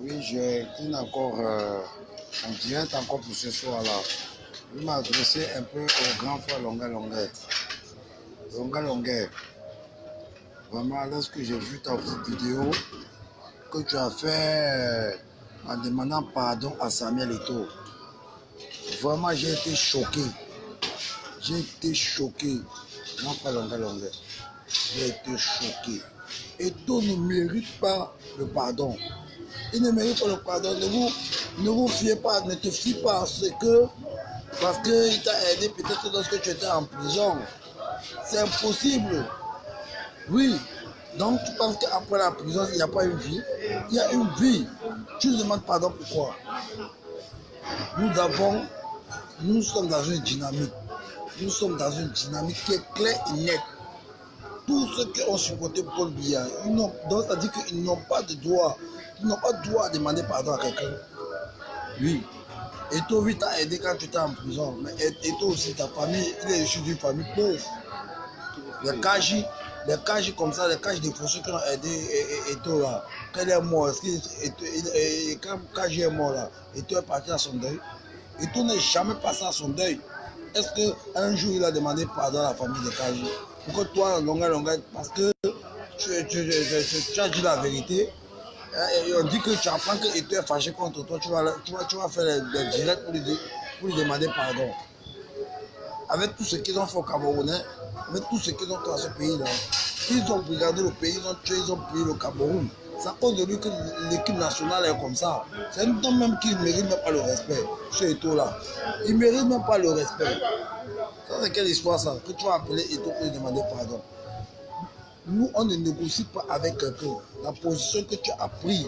Oui, je cligne encore en direct encore pour ce soir-là. Je m'adresser un peu au grand frère Longa Longa. Longa Longa, vraiment, lorsque j'ai vu ta petite vidéo que tu as fait en demandant pardon à Samuel Eto'o, vraiment, j'ai été choqué. J'ai été choqué. Grand frère Longa Longa, j'ai été choqué. Eto'o ne mérite pas le pardon. Il ne mérite pas le pardon. Ne vous fiez pas, ne te fie pas à ce que, parce qu'il t'a aidé peut-être lorsque tu étais en prison. C'est impossible. Oui. Donc tu penses qu'après la prison, il n'y a pas une vie? Il y a une vie. Tu nous demandes pardon pourquoi? Nous sommes dans une dynamique. Nous sommes dans une dynamique qui est claire et nette. Tous ceux qui ont supporté Paul Biya, donc ça dit qu'ils n'ont pas de droit. Ils n'ont pas de droit à demander pardon à quelqu'un. Oui. Eto'o, oui, t'a aidé quand tu étais en prison. Mais Eto'o aussi, ta famille, il est issu d'une famille pauvre. Les Kaji comme ça, les Kaji des fossés qui ont aidé Eto'o là, quand il est mort, quand Kaji est mort là, Eto'o est parti à son deuil. Eto'o n'est jamais passé à son deuil. Est-ce qu'un jour il a demandé pardon à la famille de Kaji? Pourquoi toi, Longa Longa, parce que tu as dit la vérité, et on dit que tu apprends que Eto'o est fâché contre toi, tu vas faire les directs pour lui demander pardon. Avec tout ce qu'ils ont fait au Camerounais, avec tout ce qu'ils ont fait à ce pays-là, ils ont regardé le pays, ils ont tué, ils ont pillé le Cameroun. C'est à cause de lui que l'équipe nationale est comme ça. C'est un homme même qui ne mérite même pas le respect, ce Eto'o-là. Il ne mérite même pas le respect. Ça, c'est quelle histoire ça? Que tu vas appeler Eto'o pour lui demander pardon. Nous, on ne négocie pas avec quelqu'un. La position que tu as prise,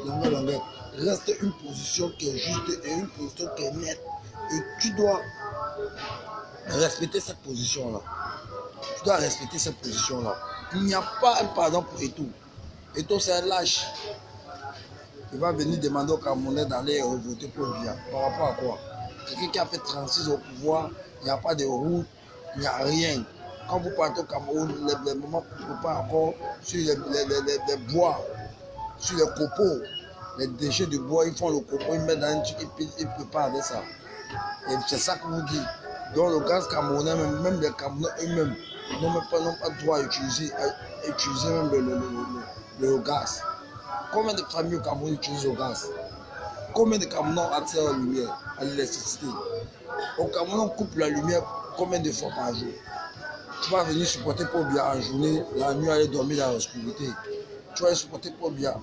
reste une position qui est juste et une position qui est nette. Et tu dois respecter cette position-là. Tu dois respecter cette position-là. Il n'y a pas un pardon pour Eto'o. Eto'o, c'est un lâche. Il va venir demander au Camerounais d'aller voter pour Biya. Par rapport à quoi? Quelqu'un qui a fait 36 au pouvoir, il n'y a pas de route, il n'y a rien. Quand vous partez au Cameroun, les moments ne peuvent pas encore sur les bois, sur les copeaux, les déchets de bois, ils font le copeau, ils mettent dans un truc, ils préparent avec ça. Et c'est ça que vous dites. Donc le gaz camerounais, même les Camerounais eux-mêmes, n'ont pas le droit d'utiliser même le gaz. Combien de familles au Cameroun utilisent le gaz? Combien de Camerounais ont accès à la lumière, à l'électricité? Au Cameroun, on coupe la lumière combien de fois par jour? Tu vas venir supporter Paul Biya en journée, la nuit aller dormir dans l'obscurité. Tu vas supporter Paul Biya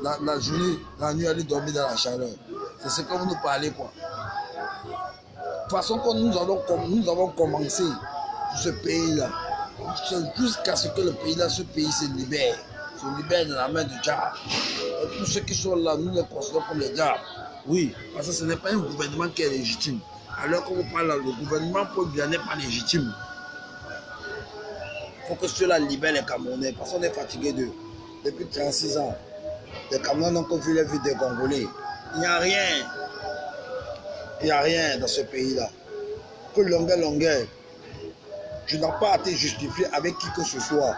la journée, la nuit aller dormir dans la chaleur. C'est ce que vous nous parlez quoi. De toute façon, quand nous avons commencé ce pays-là, c'est jusqu'à ce que le pays-là, ce pays se libère de la main du diable. Et tous ceux qui sont là, nous les considérons comme les diables. Oui, parce que ce n'est pas un gouvernement qui est légitime. Alors que vous parlez, le gouvernement Paul Biya n'est pas légitime. Il faut que ceux-là libèrent les Camerounais, parce qu'on est fatigué d'eux. Depuis 36 ans, les Camerounais n'ont que vu les vies des Congolais. Il n'y a rien. Il n'y a rien dans ce pays-là. Que Longa Longa, tu n'as pas à te justifier avec qui que ce soit.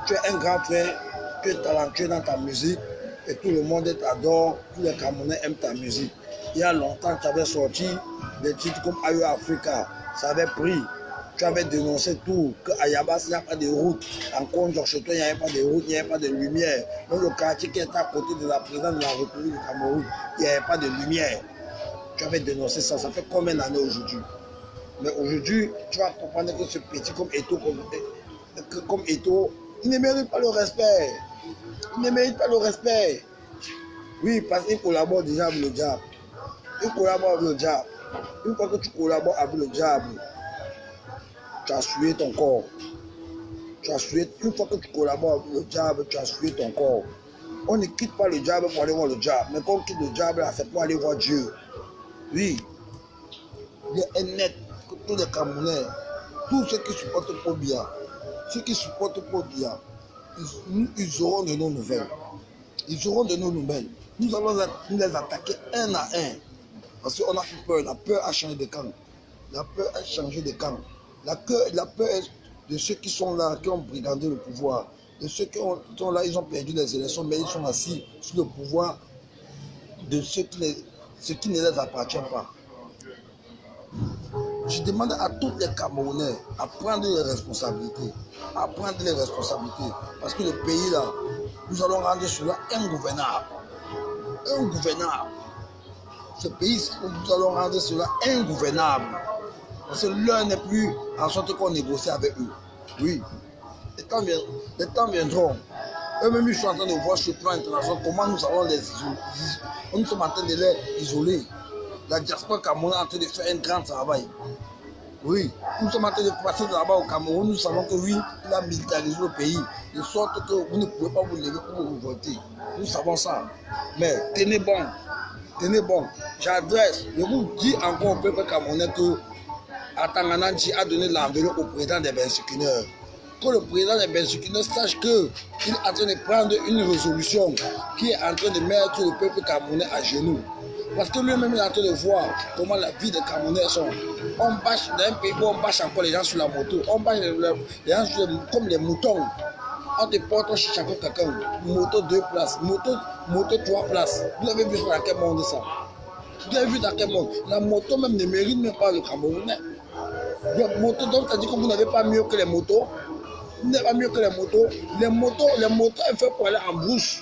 Tu es un grand frère, tu es talentueux dans ta musique et tout le monde t'adore, tous les Camerounais aiment ta musique. Il y a longtemps, tu avais sorti des titres comme Ayo Africa, ça avait pris. Tu avais dénoncé tout, qu'à Yabas, il n'y a pas de route. En Conjoncton, il n'y avait pas de route, il n'y avait pas de lumière. Dans le quartier qui est à côté de la présidence de la République du Cameroun, il n'y avait pas de lumière. Tu avais dénoncé ça, ça fait combien d'années aujourd'hui? Mais aujourd'hui, tu vas comprendre que ce petit comme Eto'o, il ne mérite pas le respect. Il ne mérite pas le respect. Oui, parce qu'il collabore déjà avec le diable. Il collabore avec le diable. Une fois que tu collabores avec le diable, tu as sué ton corps. Une fois que tu collabores avec le diable, tu as sué ton corps. On ne quitte pas le diable pour aller voir le diable. Mais quand on quitte le diable, c'est pour aller voir Dieu. Oui. Il est net que tous les Camerounais, tous ceux qui supportent Paul Biya, ils auront de nos nouvelles. Ils auront de nos nouvelles. Nous allons les attaquer un à un. Parce qu'on a fait peur. La peur a changé de camp. La peur a changé de camp. La peur de ceux qui sont là, qui ont brigandé le pouvoir. De ceux qui sont là, ils ont perdu les élections, mais ils sont assis sur le pouvoir de ce qui ne les appartient pas. Je demande à tous les Camerounais à prendre les responsabilités. À prendre les responsabilités. Parce que le pays là, nous allons rendre cela ingouvernable. Ingouvernable. Ce pays, nous allons rendre cela ingouvernable. Parce que l'heure n'est plus en sorte qu'on négocie avec eux. Oui. Les temps viendront. Eux-mêmes, ils sont en train de voir sur le plan international comment nous allons les isoler. Nous sommes en train de les isoler. La diaspora camerounaise est en train de faire un grand travail. Oui, nous sommes en train de passer de là-bas au Cameroun. Nous savons que oui, il a militarisé le pays. De sorte que vous ne pouvez pas vous lever pour vous voter. Nous savons ça. Mais tenez bon. Tenez bon. J'adresse, je vous dis encore au peuple camerounais que Atangananji a donné l'enveloppe au président des Bensukineurs. Que le président des Bensukineurs sache qu'il est en train de prendre une résolution qui est en train de mettre le peuple camerounais à genoux. Parce que lui-même est en train de voir comment la vie des Camerounais sont. On bâche dans un pays où on bâche encore les gens sur la moto. On bâche les gens comme les moutons. On te porte, on cherche encore quelqu'un. Moto 2 places, moto 3 places. Vous avez vu dans quel monde ça? Vous avez vu dans quel monde? La moto même ne mérite même pas le Camerounais. La moto, donc ça dit que vous n'avez pas mieux que les motos. Vous n'avez pas mieux que les motos. Les motos, elles font pour aller en brousse.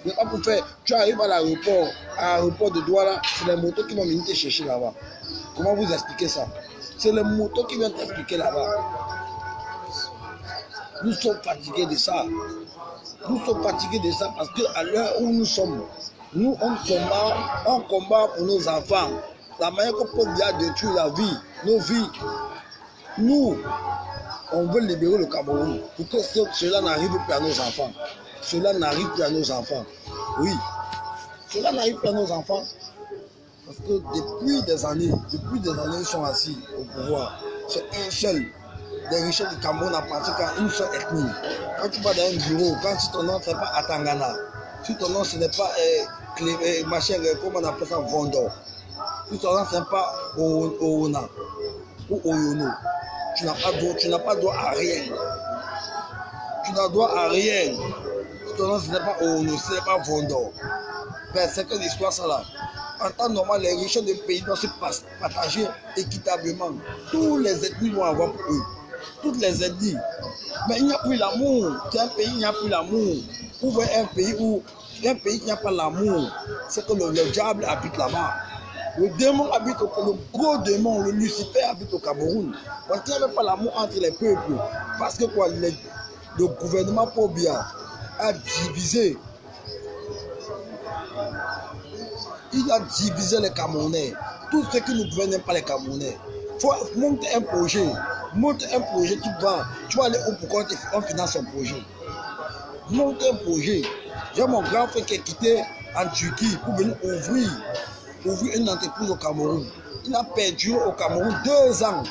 Mais pas pour faire, tu arrives à l'aéroport de Douala, c'est les motos qui vont venir te chercher là-bas. Comment vous expliquez ça? C'est les motos qui viennent t'expliquer là-bas. Nous sommes fatigués de ça. Nous sommes fatigués de ça parce qu'à l'heure où nous sommes, nous on combat pour nos enfants. La manière que Paul a détruit la vie, nos vies. Nous, on veut libérer le Cameroun pour que cela n'arrive plus à nos enfants. Cela n'arrive plus à nos enfants. Oui, cela n'arrive plus à nos enfants. Parce que depuis des années, ils sont assis au pouvoir. C'est un seul. Les richesses du Cameroun appartiennent à une seule ethnie. Quand tu vas dans un bureau, quand si ton nom n'est pas Atangana, si ton nom ce n'est pas comment on appelle ça, Vondo, si ton nom ce n'est pas Oona ou Oyono, tu n'as pas droit à rien. Tu n'as droit à rien. Si ton nom ce n'est pas Oyono, ce n'est pas Vondo. Ben, c'est que l'histoire ça là. En temps normal, les richesses du pays doivent se partager équitablement. Tous les ethnies vont avoir pour eux. Toutes les ethnies. Mais il n'y a plus l'amour. C'est un pays, il n'y a plus l'amour. Vous voyez un pays qui n'a pas l'amour, c'est que le diable habite là-bas. Le démon habite le gros démon, le Lucifer habite au Cameroun. Parce qu'il n'y avait pas l'amour entre les peuples. Parce que quoi, le gouvernement Pobia a divisé. Il a divisé les Camerounais. Tout ce qui ne gouverne pas les Camerounais. Il faut monter un projet. Monte un projet, tu vas aller où pour qu'on finance un projet. Monte un projet. J'ai mon grand frère qui est quitté en Turquie pour venir ouvrir une entreprise au Cameroun. Il a perdu au Cameroun 2 ans.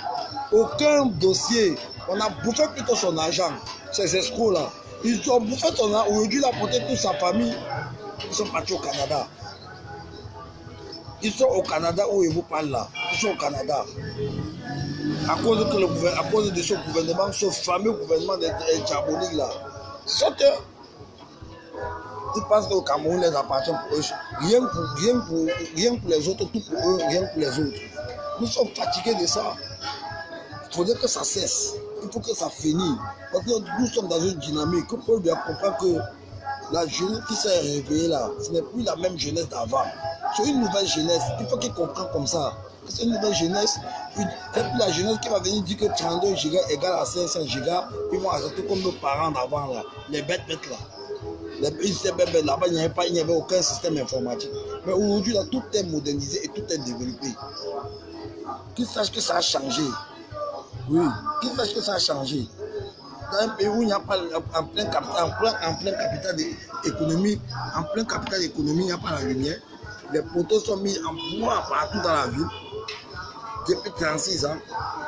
Aucun dossier. On a bouffé plutôt son argent. Ces escrocs-là. Ils ont bouffé son argent. Aujourd'hui, il a porté toute sa famille. Ils sont partis au Canada. Ils sont au Canada où ils vous parlent là. Ils sont au Canada. À cause de ce gouvernement, ce fameux gouvernement des diaboliques là. Ils pensent que le Cameroun les appartient pour eux. Rien pour les autres, tout pour eux, rien pour les autres. Nous sommes fatigués de ça. Il faudrait que ça cesse. Il faut que ça finisse. Parce que nous sommes dans une dynamique. Il faut bien comprendre que la jeunesse qui s'est réveillée là, ce n'est plus la même jeunesse d'avant. C'est une nouvelle jeunesse. Il faut qu'ils comprennent comme ça. C'est une nouvelle jeunesse. C'est plus la jeunesse qui va venir dire que 32 gigas égale à 500 gigas. Ils vont accepter comme nos parents d'avant là. Les bêtes là. Là-bas, il n'y avait aucun système informatique. Mais aujourd'hui, là, tout est modernisé et tout est développé. Qu'ils sachent que ça a changé. Oui, qu'ils sachent que ça a changé. Dans un pays où il n'y a pas en plein capital d'économie, il n'y a pas la lumière. Les poteaux sont mis en bois partout dans la ville. Depuis 36 ans,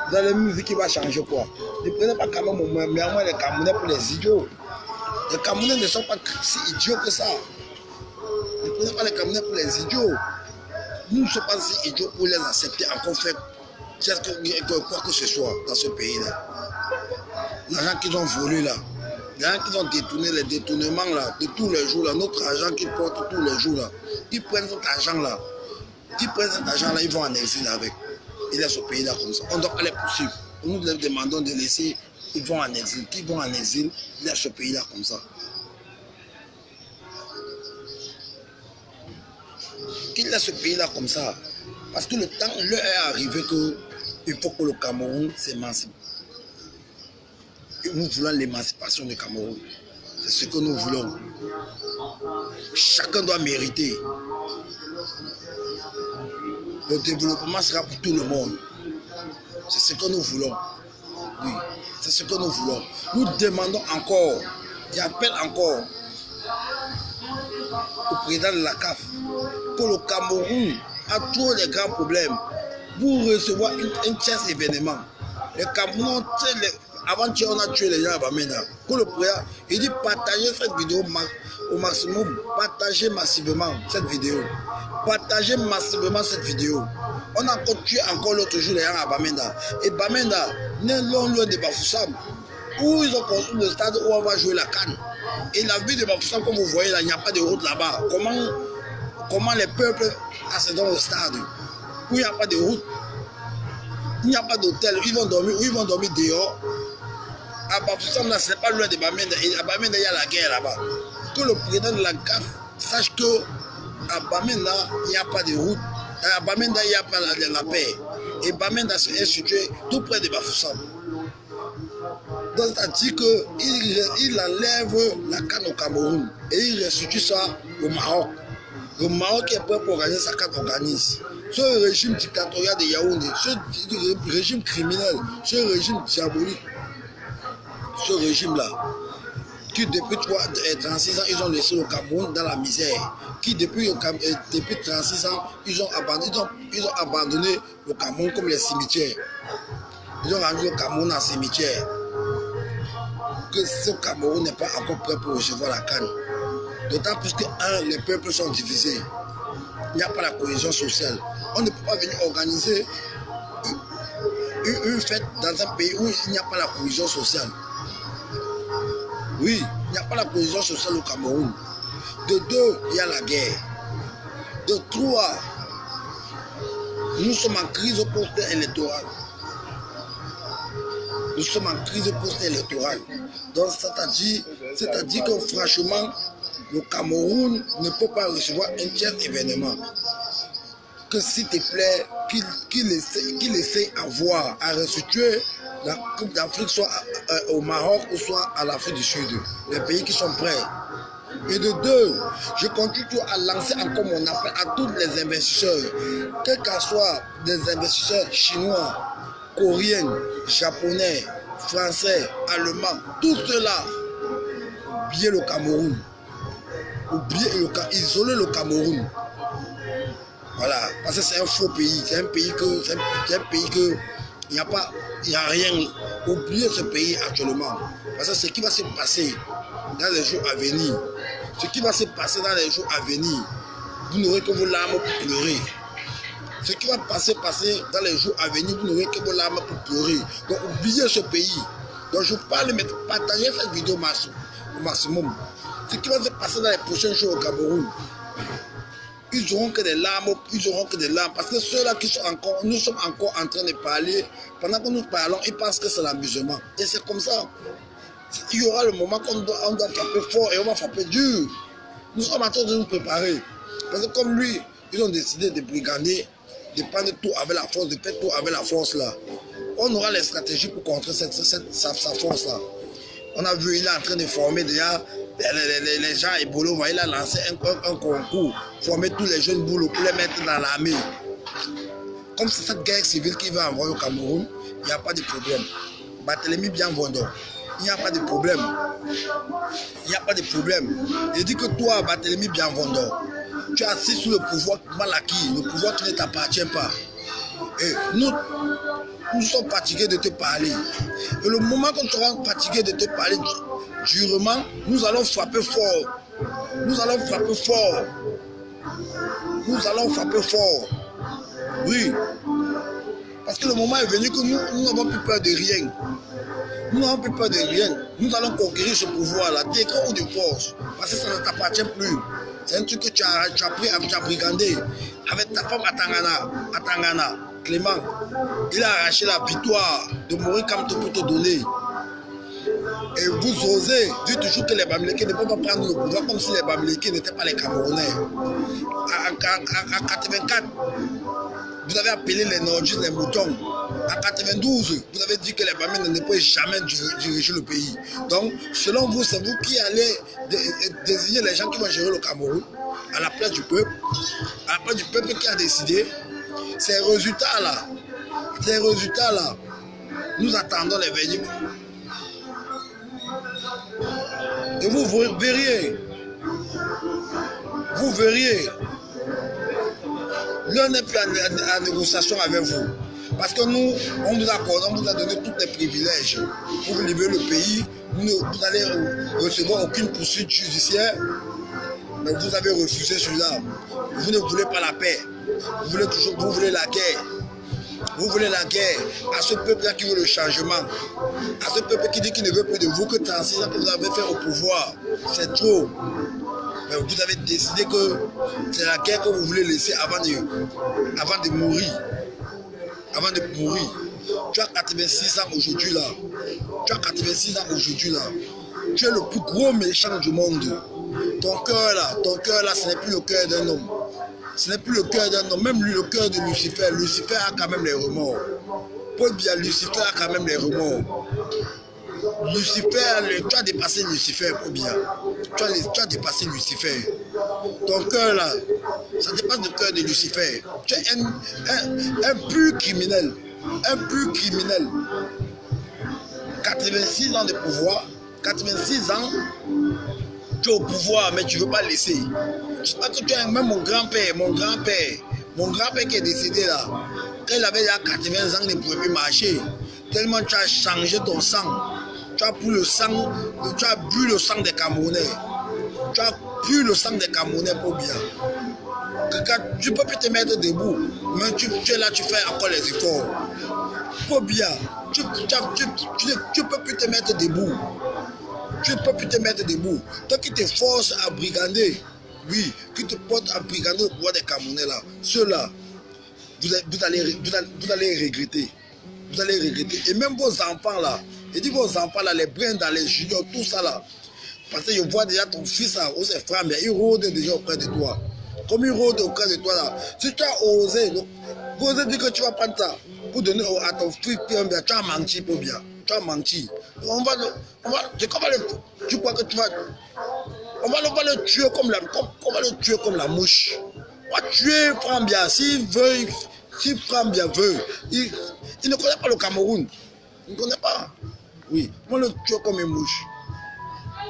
vous allez me dire qu'il va changer quoi. Ne prenez pas quand même les Camerounais pour les idiots. Les Camerounais ne sont pas si idiots que ça. Ne prenez pas les Camerounais pour les idiots. Nous ne sommes pas si idiots pour les accepter encore faire quoi que ce soit dans ce pays-là. L'argent qu'ils ont volé là, Les gens qui ont détourné les détournements là, de tous les jours, là, notre argent qu'ils portent tous les jours, là, ils prennent cet argent là, ils vont en exil avec. Ils laissent au pays là comme ça. On doit aller poursuivre. Nous leur demandons de laisser, ils vont en exil. Qui vont en exil, ils laissent ce pays là comme ça. Qu'ils laissent ce pays là comme ça. Parce que le temps leur est arrivé qu'il faut que le Cameroun s'émancipe. Nous voulons l'émancipation du Cameroun. C'est ce que nous voulons. Chacun doit mériter. Le développement sera pour tout le monde. C'est ce que nous voulons. Oui, c'est ce que nous voulons. Nous demandons encore, j'appelle encore au président de la CAF que le Cameroun a tous les grands problèmes pour recevoir un tiers événement. Le Cameroun, avant-hier, on a tué les gens à Bamenda. Que le président, il dit partagez cette vidéo au maximum, partagez massivement cette vidéo. Partagez massivement cette vidéo. On a encore tué l'autre jour les gens à Bamenda. Et Bamenda n'est loin de Bafoussam, où ils ont construit le stade où on va jouer la CAN. Et la ville de Bafoussam, comme vous voyez là, il n'y a pas de route là-bas. Comment les peuples accédent au stade où il n'y a pas de route, il n'y a pas d'hôtel, ils vont dormir dehors. À Bafoussam, là, ce n'est pas loin de Bamenda. Et à Bamenda, il y a la guerre là-bas. Que le président de la CAF sache que à Bamenda, il n'y a pas de route. À Bamenda, il n'y a pas la paix. Et Bamenda est situé tout près de Bafoussam. Donc, c'est-à-dire qu'il enlève la canne au Cameroun et il restitue ça au Maroc. Le Maroc est prêt pour organiser sa canne organise. Ce régime dictatorial de Yaoundé, ce régime criminel, ce régime diabolique, ce régime-là, qui depuis 36 ans, ils ont laissé le Cameroun dans la misère, qui depuis 36 ans, ils ont abandonné le Cameroun comme les cimetières. Ils ont rendu le Cameroun en cimetière. Que ce Cameroun n'est pas encore prêt pour recevoir la canne. D'autant plus que, les peuples sont divisés. Il n'y a pas la cohésion sociale. On ne peut pas venir organiser une fête dans un pays où il n'y a pas la cohésion sociale. Oui, il n'y a pas la cohésion sociale au Cameroun. De deux, il y a la guerre. De trois, nous sommes en crise post-électorale. Nous sommes en crise post-électorale. Donc, c'est-à-dire que franchement, le Cameroun ne peut pas recevoir un tel événement. Que s'il te plaît, qu'il essaie à restituer la Coupe d'Afrique soit au Maroc ou soit à l'Afrique du Sud, les pays qui sont prêts. Et de deux, je continue à lancer encore mon appel à tous les investisseurs, quels qu'en soient des investisseurs chinois, coréens, japonais, français, allemands, tout cela, oubliez le Cameroun. Isoler le Cameroun. Voilà, parce que c'est un faux pays, c'est un pays que il n'y a rien. Oubliez ce pays actuellement. Parce que ce qui va se passer dans les jours à venir, vous n'aurez que vos larmes pour pleurer. Ce qui va passer dans les jours à venir, vous n'aurez que vos larmes pour pleurer. Donc oubliez ce pays. Donc je parle, mais partagez cette vidéo au maximum. Ce qui va se passer dans les prochains jours au Cameroun, ils n'auront que des larmes, parce que ceux-là qui sont encore, nous sommes encore en train de parler, pendant que nous parlons, ils pensent que c'est l'amusement. Et c'est comme ça. Il y aura le moment qu'on doit frapper fort et on va frapper dur. Nous sommes en train de nous préparer. Parce que comme lui, ils ont décidé de brigander, de prendre tout avec la force, de faire tout avec la force là. On aura les stratégies pour contrer sa force là. On a vu, il est en train de former déjà les gens et Bolo, il a lancé un concours, former tous les jeunes boulots pour les mettre dans l'armée. Comme c'est cette guerre civile qui va envoyer au Cameroun, il n'y a pas de problème. Barthélemy Bienvondor, il n'y a pas de problème. Il n'y a pas de problème. Je dis que toi, Barthélemy Bienvondor, tu es assis sous le pouvoir mal acquis, le pouvoir qui ne t'appartient pas. Et nous sommes fatigués de te parler. Et le moment qu'on sera fatigué de te parler durement, nous allons frapper fort. Nous allons frapper fort. Nous allons frapper fort. Oui. Parce que le moment est venu que nous n'avons plus peur de rien. Nous n'avons plus peur de rien. Nous allons conquérir ce pouvoir-là, d'écran ou de force. Parce que ça ne t'appartient plus. C'est un truc que tu as pris, tu as brigandé. Avec ta femme à Tangana, Clément, il a arraché la victoire de mourir comme tu peux te donner. Et vous osez dire toujours que les Bamileke ne peuvent pas prendre le pouvoir comme si les Bamileke n'étaient pas les Camerounais. En 84, vous avez appelé les Nordistes les moutons. En 92, vous avez dit que les Bamileke ne pouvaient jamais diriger le pays. Donc, selon vous, c'est vous qui allez désigner les gens qui vont gérer le Cameroun à la place du peuple. À la place du peuple qui a décidé. Ces résultats-là, nous attendons les verdicts. Et vous verriez, l'un n'est plus en négociation avec vous. Parce que nous, on vous a donné tous les privilèges pour libérer le pays. Vous n'allez recevoir aucune poursuite judiciaire. Mais vous avez refusé cela. Vous ne voulez pas la paix. Vous voulez la guerre. Vous voulez la guerre à ce peuple-là qui veut le changement. À ce peuple qui dit qu'il ne veut plus de vous que 36 ans que vous avez fait au pouvoir. C'est trop. Mais vous avez décidé que c'est la guerre que vous voulez laisser avant de mourir. Avant de mourir. Tu as 86 ans aujourd'hui là. Tu es le plus gros méchant du monde. Ton cœur là, ce n'est plus le cœur d'un homme. Ce n'est plus le cœur d'un homme, même lui, le cœur de Lucifer. Lucifer a quand même les remords. Paul bien, Lucifer a quand même les remords. Lucifer, tu as dépassé Lucifer, Paul bien. Tu as dépassé Lucifer. Ton cœur là, ça dépasse le cœur de Lucifer. Tu es un pur criminel. 86 ans de pouvoir, 86 ans. Tu es au pouvoir, mais tu ne veux pas laisser. Je sais pas que tu as même mon grand-père qui est décédé là. Quand il avait 80 ans, il ne pouvait plus marcher. Tellement tu as changé ton sang. Tu as bu le sang des Camerounais. Tu as bu le sang des Camerounais pour bien. Tu ne peux plus te mettre debout. Mais tu es là, tu fais encore les efforts. Pour bien. Tu ne peux plus te mettre debout. Tu ne peux plus te mettre debout. Toi qui te forces à brigander, oui, qui te porte à brigander le pouvoir des Camerounais là, ceux-là, vous allez regretter. Vous allez regretter. Et même vos enfants là, je dis vos enfants là, les brins dans les juniors, tout ça là. Parce que je vois déjà ton fils là, ou ses frères, mais il rôde déjà auprès de toi. Comme il rôde auprès de toi là, si tu as osé dire que tu vas prendre ça pour donner à ton fils, tu as menti pour bien. Tu as menti. Tu crois que tu vas... On va le tuer comme la mouche. On va tuer Frambia. Si Frambia veut, il ne connaît pas le Cameroun. Il ne connaît pas. Oui, on va le tuer comme une mouche.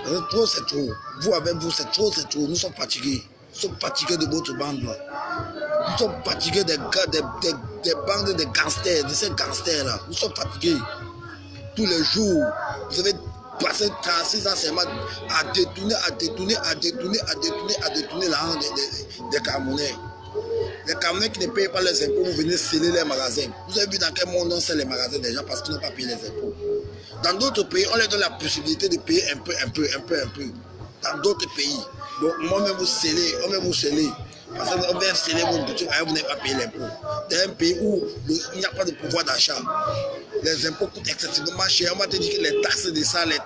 C'est trop. Vous avec vous, c'est trop. Nous sommes fatigués. Nous sommes fatigués de votre bande là. Nous sommes fatigués des bandes de gangsters, de ces gangsters là. Nous sommes fatigués. Tous les jours, vous avez passé 36 ans seulement à détourner l'argent des Camerounais. Les Camerounais qui ne payent pas les impôts, vous venez sceller les magasins. Vous avez vu dans quel monde on scelle les magasins des gens parce qu'ils n'ont pas payé les impôts. Dans d'autres pays, on leur donne la possibilité de payer un peu. Dans d'autres pays. Donc, on va vous sceller. Parce qu'on vient sceller votre boutique, vous n'avez pas payé l'impôt. Dans un pays où il n'y a pas de pouvoir d'achat. Les impôts coûtent excessivement cher. On va te dire que les taxes de ça, mais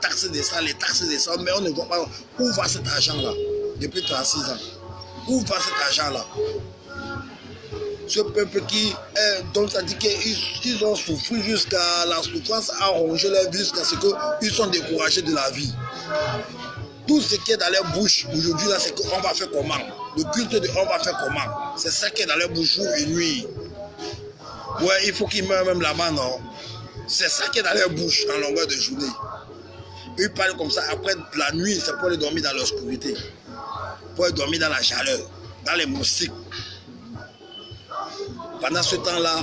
on ne voit pas où va cet argent-là depuis 36 ans. Où va cet argent-là? Ce peuple qui est, donc ça dit qu'ils ont souffert jusqu'à la souffrance, a rongé leur vie jusqu'à ce qu'ils sont découragés de la vie. Tout ce qui est dans leur bouche aujourd'hui, là, c'est qu'on va faire comment? Le culte de on va faire comment? C'est ça qui est dans leur bouche jour et nuit. Ouais, il faut qu'ils meurent même là-bas, non? C'est ça qui est dans leur bouche en longueur de journée. Ils parlent comme ça. Après la nuit, c'est pour les dormir dans l'obscurité. Pour les dormir dans la chaleur, dans les moustiques. Pendant ce temps-là,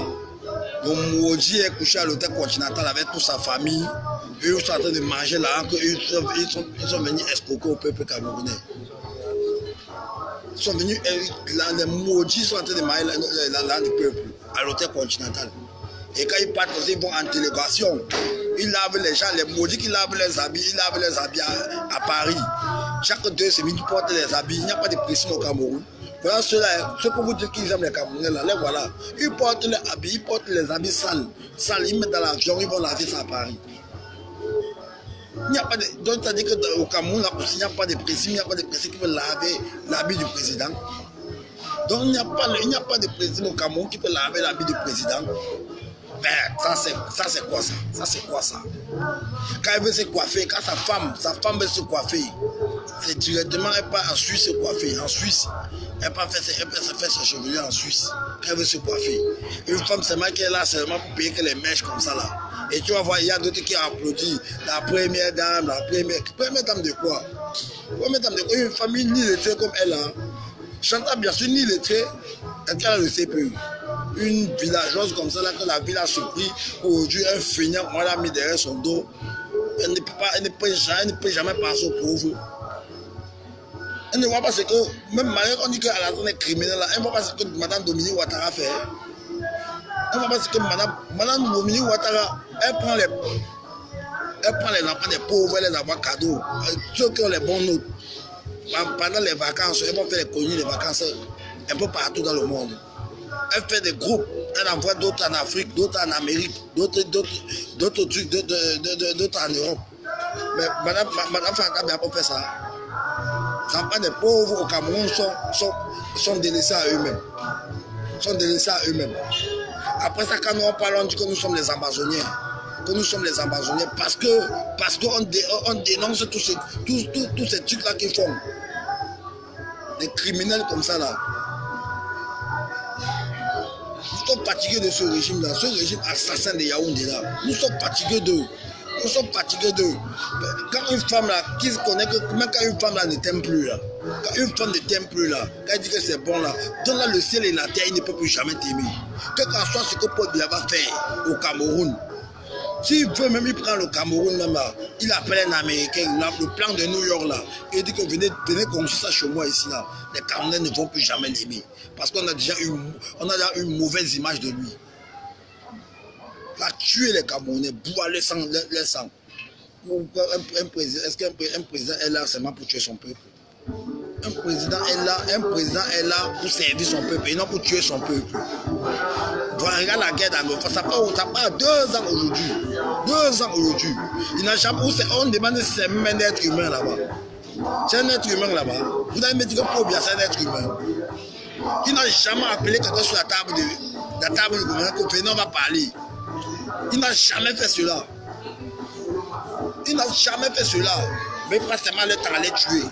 le maudit est couché à l'hôtel continental avec toute sa famille. Eux sont en train de manger là, ils sont venus escroquer au peuple camerounais. Ils sont venus, les maudits sont en train de manger l'âne du peuple à l'hôtel continental. Et quand ils partent, ils vont en délégation. ils lavent les gens, les maudits qui lavent leurs habits, ils lavent leurs habits à Paris. Chaque 2 semaines, ils portent les habits. Il n'y a pas de prison au Cameroun. Voilà ceux-là, ceux que vous dites qu'ils aiment les Camerounais, là, les voilà. Ils portent les habits sales. Ils mettent dans l'avion, ils vont laver ça à Paris. Il n'y a pas de. Donc, c'est-à-dire qu'au Cameroun, il n'y a pas de président, il n'y a pas de président qui peut laver l'habit du président. Donc, il n'y a pas de président au Cameroun qui peut laver l'habit du président. Ben, ça c'est quoi ça? Ça c'est quoi ça? Quand elle veut se coiffer, quand sa femme veut se coiffer, c'est directement, elle part en Suisse se coiffer. En Suisse, elle peut se faire ses chevelures en Suisse. Quand elle veut se coiffer. Une femme seulement qui est là seulement pour payer que les mèches comme ça là. Et tu vas voir, il y a d'autres qui applaudissent. La première dame de quoi? Première dame de quoi? Une famille ni lettrée comme elle a. Chantal, bien sûr, ni lettrée, elle a le CPE. Une villageoise comme ça, là, que la ville a surpris, aujourd'hui, un feignant, on l'a mis derrière son dos. Elle ne peut jamais passer au pauvre. Elle ne voit pas ce que, même malgré qu'on dit qu'à la zone criminelle, elle ne voit pas ce que Mme Dominique Ouattara fait. Elle ne voit pas ce que Mme Dominique Ouattara, elle prend les enfants des pauvres, elle les envoie cadeaux. Ceux qui ont les bons notes. Pendant les vacances, elles vont faire les colonies, les vacances un peu partout dans le monde. Elle fait des groupes, elle envoie d'autres en Afrique, d'autres en Amérique, d'autres trucs, d'autres en Europe. Mais Madame Fanta n'a pas fait ça. Les enfants des pauvres au Cameroun sont délaissés à eux-mêmes. Après ça, quand nous en parlons, on dit que nous sommes les Amazoniens. Parce qu'on dénonce tous ces trucs-là qu'ils font. Des criminels comme ça là. Nous sommes fatigués de ce régime-là, ce régime assassin de Yaoundé là. Nous sommes fatigués d'eux. Quand une femme là, qui se connaît que même quand une femme là ne t'aime plus là, quand elle dit que c'est bon là, donne-là le ciel et la terre, il ne peut plus jamais t'aimer. Quel qu'en soit ce que Paul Biya va faire au Cameroun. S'il veut même, il prend le Cameroun même là, il appelle un Américain, le plan de New York là, et il dit que venez construire ça chez moi ici là. Les Camerounais ne vont plus jamais l'aimer. Parce qu'on a déjà une mauvaise image de lui. Il a tué les Camerounais, boire les sang. Est-ce qu'un président est là seulement pour tuer son peuple? Un président est là pour servir son peuple et non pour tuer son peuple. Voilà, regarde la guerre dans nos forces. Ça part 2 ans aujourd'hui. 2 ans aujourd'hui. Il n'a jamais. On demande si c'est même un être humain là-bas. C'est un être humain là-bas. Vous allez me dire que Paul Biya, c'est un être humain. Il n'a jamais appelé quelqu'un sur la table du gouvernement que venez, on va parler. Il n'a jamais fait cela. Mais pratiquement le temps à les tuer.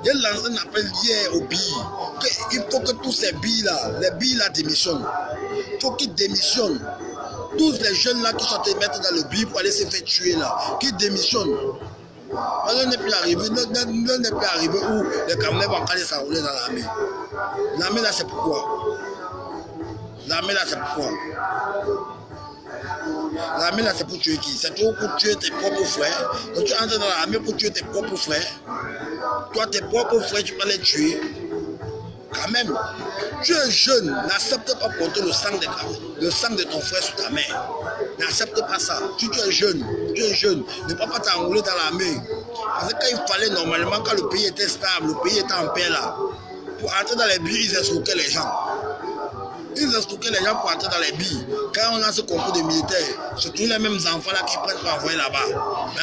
Il a lancé un appel hier au BI. Il faut que tous ces billes là, les billes là démissionnent. Il faut qu'ils démissionnent. Tous les jeunes là qui sont à mettre dans le BI pour aller se faire tuer là, qu'ils démissionnent. On n'est plus arrivé où les Camerounais vont aller s'enrouler dans l'armée. L'armée là c'est pourquoi? L'armée là c'est pour tuer qui? C'est toujours pour tuer tes propres frères. Donc tu entres dans l'armée pour tuer tes propres frères. Toi tes propres frères tu vas les tuer. Quand même, tu es jeune, n'accepte pas porter le sang de ton frère sur ta mère. N'accepte pas ça. Tu es jeune, ne peux pas t'enrouler dans l'armée. Parce que quand il fallait normalement, quand le pays était stable, le pays était en paix là, pour entrer dans les billes, ils escroquaient les gens. Pour entrer dans les billes. Quand on a ce concours de militaires, c'est tous les mêmes enfants là qui prennent pour envoyer là-bas.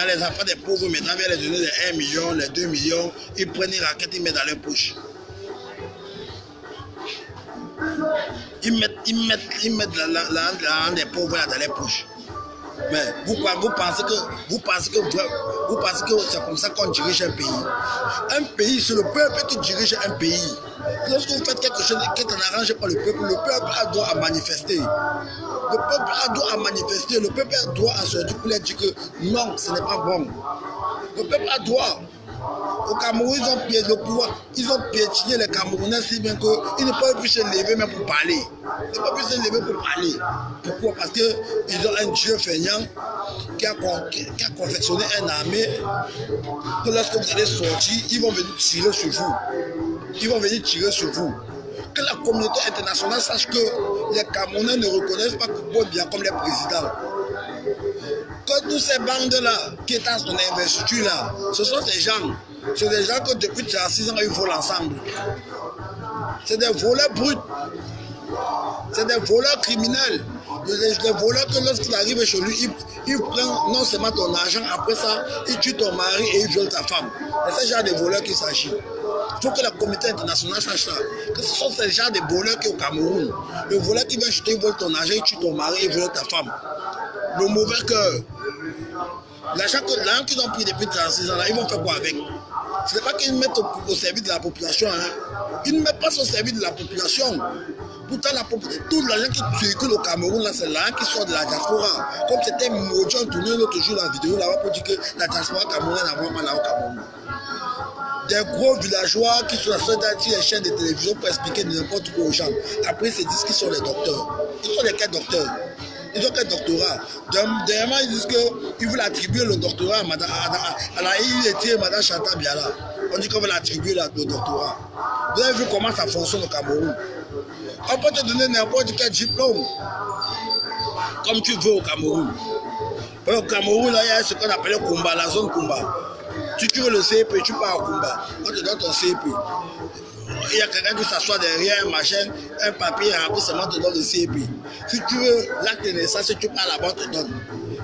Les enfants des pauvres, maintenant, viennent les donner les 1 million, les 2 millions, ils prennent les raquettes, ils mettent dans leur poche. Ils mettent la des pauvres là dans les poches. Mais vous pensez que c'est comme ça qu'on dirige un pays. Un pays, c'est le peuple qui dirige un pays. Lorsque vous faites quelque chose qui n'arrange pas le peuple a droit à manifester. Le peuple a droit à manifester. Le peuple a droit à sortir pour leur dire que non, ce n'est pas bon. Le peuple a droit. Au Cameroun, ils ont piétiné le pouvoir. Ils ont piétiné les Camerounais si bien qu'ils ne peuvent plus se lever même pour parler. Ils ne peuvent plus se lever pour parler. Pourquoi? Parce qu'ils ont un dieu feignant qui a confectionné une armée que lorsque vous allez sortir, ils vont venir tirer sur vous. Que la communauté internationale sache que les Camerounais ne reconnaissent pas Paul Biya comme les présidents. Que tous ces bandes-là qui étaient à son investiture là, ce sont des gens que depuis 36 ans ils volent ensemble. C'est des voleurs bruts. C'est des voleurs criminels. Les voleurs que lorsqu'ils arrivent chez lui, ils prennent non seulement ton argent, après ça, ils tuent ton mari et ils violent ta femme. C'est ce genre de voleurs qu'il s'agit. Il faut que la communauté internationale sache ça. Que ce sont ces genres de voleurs qui sont au Cameroun. Le voleur qui vient chuter, il vole ton argent, il tue ton mari et il viole ta femme. Le mauvais cœur. L'argent qu'ils ont pris depuis 36 ans, là, ils vont faire quoi avec? Ce n'est pas qu'ils mettent au service de la population. Hein. Ils ne mettent pas au service de la population. Pourtant, tout l'argent qui circule au Cameroun, c'est l'argent qui sort de la diaspora. Comme c'était Mojo, on tournait l'autre jour la vidéo là-bas pour dire que la diaspora camerounaise n'a vraiment là au Cameroun. Des gros villageois qui sont sur les chaînes de télévision pour expliquer n'importe quoi aux gens. Après, ils se disent qu'ils sont les docteurs. Ils sont les quels docteurs? Ils ont quel doctorat? Dernièrement, ils disent qu'ils veulent attribuer le doctorat à la IUT Madame Chantal Biala. On dit qu'on veut l'attribuer le doctorat. Vous avez vu comment ça fonctionne au Cameroun? On peut te donner n'importe quel diplôme, comme tu veux au Cameroun. Au Cameroun, là, il y a ce qu'on appelle Kumba, la zone Kumba. Si tu veux le CEP, tu pars au Kumba. On te donne ton CEP. Il y a quelqu'un qui s'assoit derrière, machin, un papier rempli, seulement te donne le CEP. Si tu veux l'acte de naissance, tu pars là-bas, on te donne.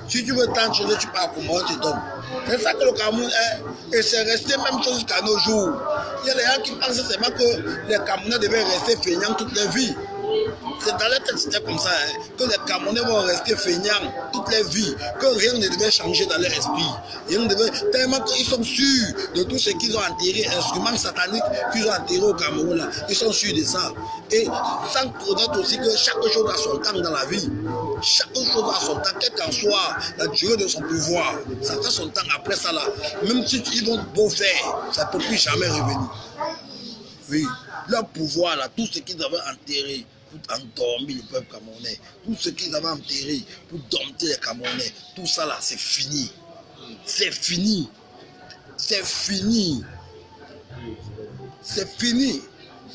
Si tu veux tant de choses, tu pars au Kumba, on te donne. C'est ça que le Cameroun est. Et c'est resté même chose jusqu'à nos jours. Il y a des gens qui pensent seulement que les Camerounais devaient rester feignants toute leur vie. C'est dans la tête, c'était comme ça, hein, que les Camerounais vont rester feignants toute leur vie, que rien ne devait changer dans leur esprit. Tellement qu'ils sont sûrs de tout ce qu'ils ont enterré, instruments sataniques qu'ils ont enterrés au Cameroun, là. Ils sont sûrs de ça. Et sans connaître aussi que chaque chose a son temps dans la vie. Chaque chose a son temps, quelle qu'en soit la durée de son pouvoir. Ça fait son temps après ça là. Même si ils vont beau faire, ça ne peut plus jamais revenir. Oui, leur pouvoir là, tout ce qu'ils avaient enterré pour endormir le peuple camerounais, tout ce qu'ils avaient enterré pour dompter les Camerounais, tout ça là, c'est fini. C'est fini. C'est fini. C'est fini.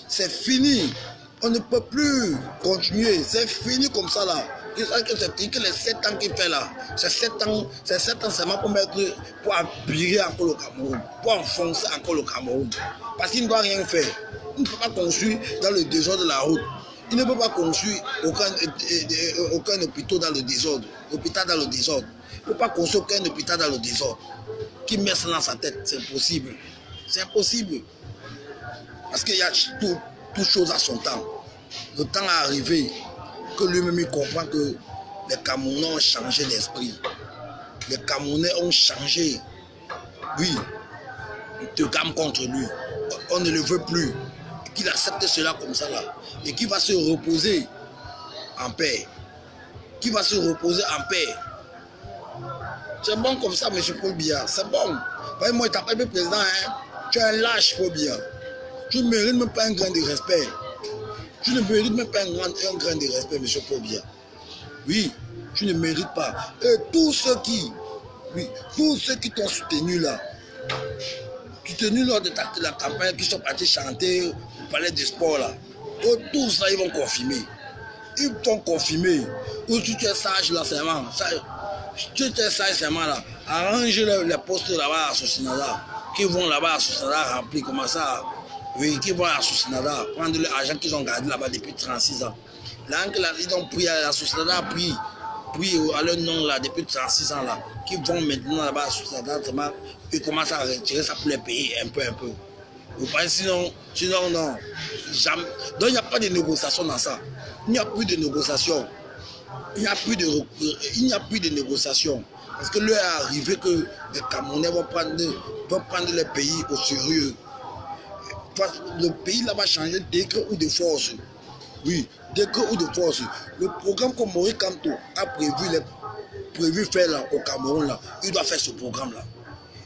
C'est fini. On ne peut plus continuer. C'est fini comme ça là. C'est fini que les 7 ans qu'il fait là. C'est 7 ans seulement pour empirer encore le Cameroun. Pour enfoncer encore le Cameroun. Parce qu'il ne doit rien faire. Il ne peut pas construire dans le désordre de la route. Il ne peut pas construire aucun hôpital dans le désordre. Hôpital dans le désordre. Il ne peut pas construire aucun hôpital dans le désordre. Qui met ça dans sa tête, c'est impossible. C'est impossible. Parce qu'il y a toute chose à son temps. Le temps est arrivé que lui-même il comprend que les Camerounais ont changé d'esprit. Les Camerounais ont changé. Oui, de gamme contre lui. On ne le veut plus. Qu'il accepte cela comme ça là. Et qu'il va se reposer en paix. Qui va se reposer en paix. C'est bon comme ça, M. Paul Biya. C'est bon. Voyez, moi, tu n'es pas président, hein. Tu es un lâche, Paul Biya. Tu ne mérites même pas un grain de respect. Tu ne mérites même pas un grain de respect, M. Paul Biya. Oui, tu ne mérites pas. Et tous ceux qui t'ont soutenu là, lors de la campagne, qui sont partis chanter au palais des sports là, tous ça, ils vont confirmer. Ils vont confirmer. Ou si tu es sage là, seulement. Tu es sage seulement là. Arrange les postes là-bas à Sosinada. Qui vont là-bas à Sosinada remplir comme ça. Oui, qui vont à Sosinada prendre l'argent qu'ils ont gardé là-bas depuis 36 ans. Là, ils ont pris à la Sosinada, puis à leur nom là, depuis 36 ans là, qui vont maintenant là-bas à Sosinada, ils commencent à retirer ça pour les payer un peu. Vous pensez sinon non. Jamais. Donc il n'y a pas de négociation dans ça. Il n'y a plus de négociation. Il n'y a plus de négociation. Parce que l'heure est arrivée que les Camerounais vont prendre le pays au sérieux. Le pays là va changer d'écran ou de force. Oui, d'écran ou de force. Le programme que Maurice Kamto a prévu faire là, au Cameroun, là, il doit faire ce programme-là.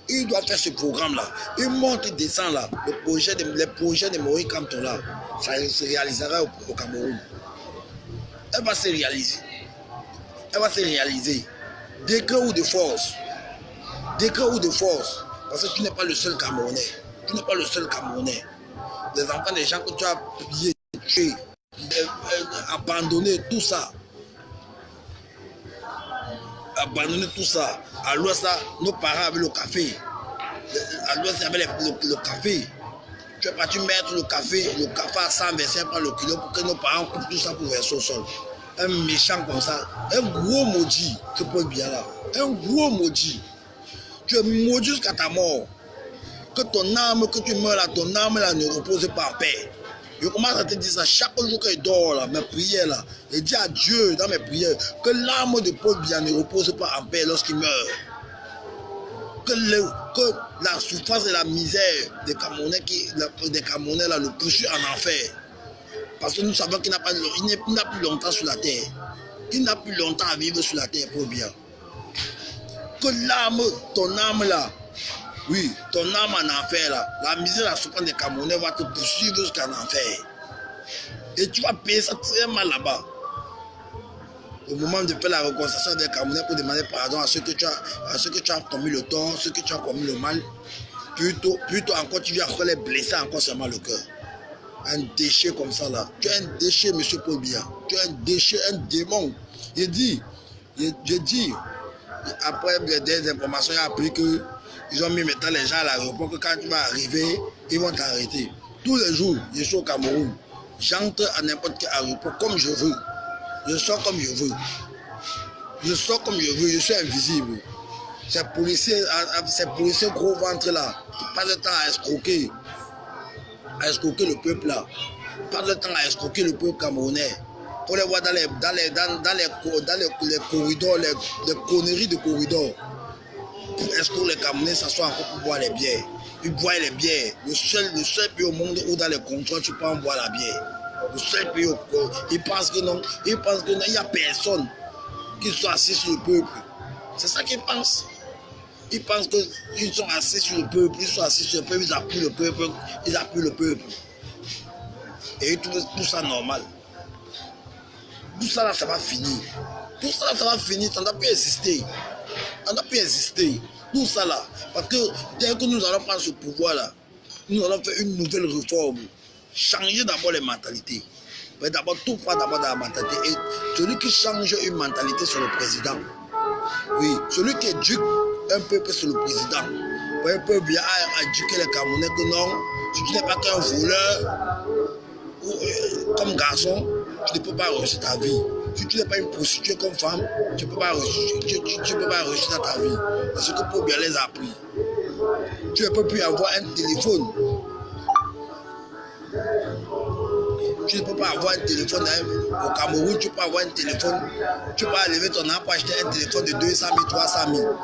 Il doit faire ce programme-là. Il monte, il descend là. Les projets de Maurice Kamto là, ça se réalisera au Cameroun. Elle va se réaliser. D'écran ou de force. D'écran ou de force. Parce que tu n'es pas le seul Camerounais. Les enfants des gens que tu as pillés, tuer, abandonner tout ça. Abandonner tout ça. À l'ouest, là, nos parents avaient le café. À l'ouest, il y avait le café. Tu es parti mettre le café à 125 francs le kilo pour que nos parents coupent tout ça pour verser au sol. Un méchant comme ça, un gros maudit, ce Paul Biya là, un gros maudit. Tu es maudit jusqu'à ta mort. Que ton âme, que tu meurs là, ton âme là ne repose pas en paix. Je commence à te dire ça chaque jour que je dors là, mes prières là. Je dis à Dieu dans mes prières que l'âme de Paul Biya ne repose pas en paix lorsqu'il meurt. Que la souffrance et la misère des Camerounais là, le poursuit en enfer. Parce que nous savons qu'il n'a plus longtemps sur la terre. Il n'a plus longtemps à vivre sur la terre, Paul Biya. Que l'âme, ton âme là, oui, ton âme en enfer là, la misère et la souffrance des Camerounais va te poursuivre jusqu'en enfer. Et tu vas payer ça très mal là-bas. Au moment de faire la réconciliation des Camerounais pour demander pardon à ceux que tu as commis le tort, ceux que tu as commis le mal, plutôt encore tu viens encore les blesser encore seulement le cœur. Un déchet comme ça là. Tu es un déchet, monsieur Paul Biya. Tu es un déchet, un démon. Je dis, après des informations, il a appris que ils ont mis maintenant les gens à l'aéroport que quand tu vas arriver, ils vont t'arrêter. Tous les jours, je suis au Cameroun. J'entre à n'importe quel aéroport comme je veux. Je sors comme je veux. Je sors comme je veux. Je suis invisible. Ces policiers gros ventre là, qui passent le temps à escroquer le peuple là. Pas le temps à escroquer le peuple camerounais. Pour les voir dans les corridors, les conneries de corridors. Est-ce que les Camerounais s'assoient encore pour boire les bières? Ils boivent les bières. Le seul pays au monde où dans les contrôles tu peux en boire la bière. Le seul pays au monde. Ils pensent que non. Ils pensent que non. Il n'y a personne qui soit assis sur le peuple. C'est ça qu'ils pensent. Ils pensent qu'ils sont assis sur le peuple. Ils sont assis sur le peuple. Ils appuient le peuple. Ils appuient le peuple. Et ils trouvent tout ça normal. Tout ça là, ça va finir. Tout ça là, ça va finir. Ça ne doit plus exister. On n'a pu exister. Tout ça là. Parce que dès que nous allons prendre ce pouvoir là, nous allons faire une nouvelle réforme. Changer d'abord les mentalités. Mais d'abord, tout part d'abord dans la mentalité. Et celui qui change une mentalité, c'est le président. Oui, celui qui éduque un peuple, c'est le président. Un peuple bien à éduquer les Camerounais que non, si tu n'es pas qu'un voleur, ou, comme garçon, tu ne peux pas réussir ta vie. Si tu n'es pas une prostituée comme femme, tu ne peux pas réussir dans ta vie. Parce que Paul Biya les a appris. Tu ne peux plus avoir un téléphone. Tu ne peux pas avoir un téléphone au Cameroun, tu peux avoir un téléphone. Tu peux lever ton argent pour acheter un téléphone de 200 000, 300 000.